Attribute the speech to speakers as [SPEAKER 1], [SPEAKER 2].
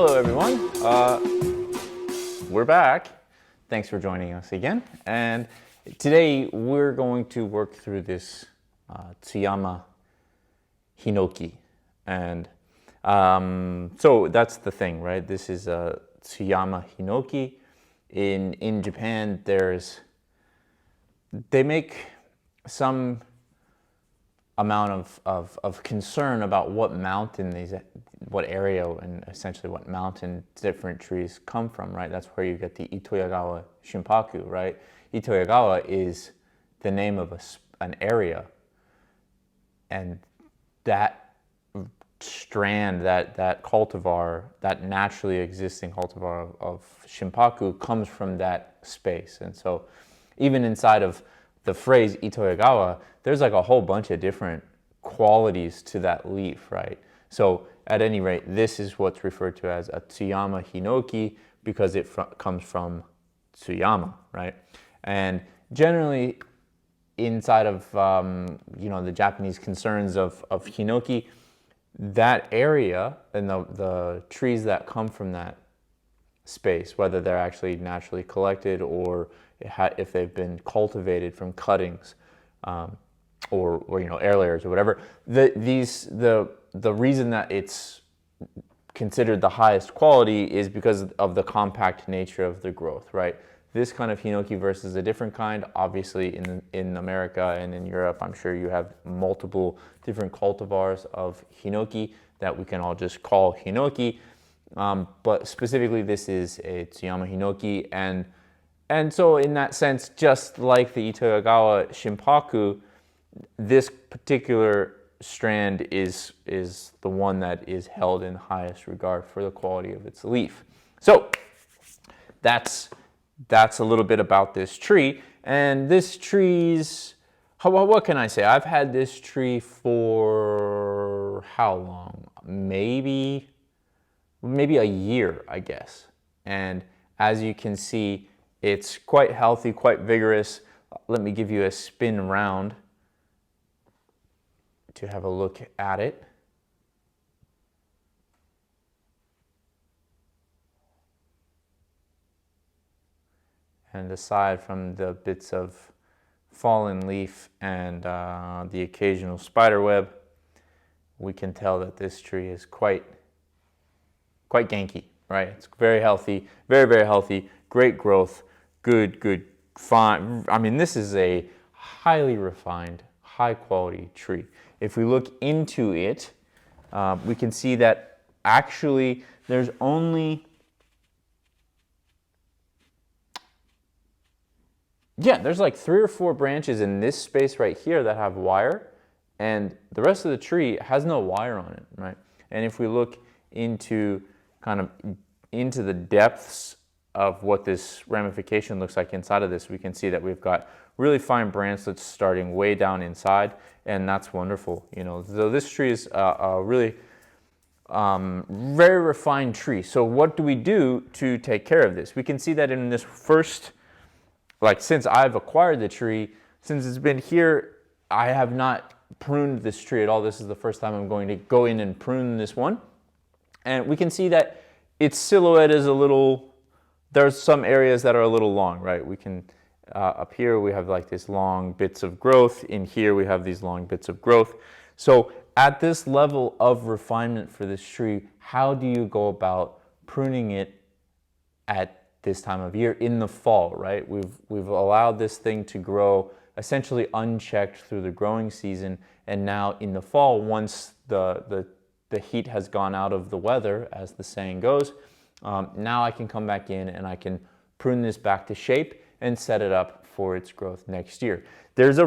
[SPEAKER 1] Hello everyone, we're back. Thanks for joining us again. And today we're going to work through this Tsuyama Hinoki. And so that's the thing, right? This is a Tsuyama Hinoki. In Japan, they make some amount of concern about what what area and essentially what mountain different trees come from, right? That's where you get the Itoyagawa Shinpaku, right? Itoyagawa is the name of an area, and that strand, that cultivar, that naturally existing cultivar of Shinpaku comes from that space. And so even inside of the phrase Itoyagawa, there's like a whole bunch of different qualities to that leaf, right? So at any rate, this is what's referred to as a Tsuyama Hinoki because it comes from Tsuyama, right? And generally inside of the Japanese concerns of Hinoki, that area and the trees that come from that space, whether they're actually naturally collected or if they've been cultivated from cuttings or air layers or whatever, the reason that it's considered the highest quality is because of the compact nature of the growth, right? This kind of Hinoki versus a different kind, obviously in America and in Europe, I'm sure you have multiple different cultivars of Hinoki that we can all just call Hinoki. But specifically, this is a Tsuyama Hinoki, and so in that sense, just like the Itoyagawa Shinpaku, this particular strand is the one that is held in highest regard for the quality of its leaf. So that's a little bit about this tree. And this tree's, what can I say? I've had this tree for how long? Maybe a year, I guess. And as you can see, it's quite healthy, quite vigorous. Let me give you a spin around to have a look at it. And aside from the bits of fallen leaf and the occasional spider web, we can tell that this tree is quite ganky, right? It's very healthy, very, very healthy, great growth, good, fine. I mean, this is a highly refined, high quality tree. If we look into it, we can see that actually there's only, there's like 3 or 4 branches in this space right here that have wire, and the rest of the tree has no wire on it, right? And if we look into the depths of what this ramification looks like inside of this, we can see that we've got really fine branchlets starting way down inside, and that's wonderful. So this tree is a really very refined tree. So what do we do to take care of this? We can see that in this first, since I've acquired the tree, since it's been here, I have not pruned this tree at all. This is the first time I'm going to go in and prune this one. And we can see that its silhouette is a little, there's some areas that are a little long, right? We can, up here we have like these long bits of growth. In here we have these long bits of growth. So at this level of refinement for this tree, how do you go about pruning it at this time of year in the fall, right? We've allowed this thing to grow essentially unchecked through the growing season, and now in the fall, once the heat has gone out of the weather, as the saying goes, now I can come back in and I can prune this back to shape and set it up for its growth next year. There's a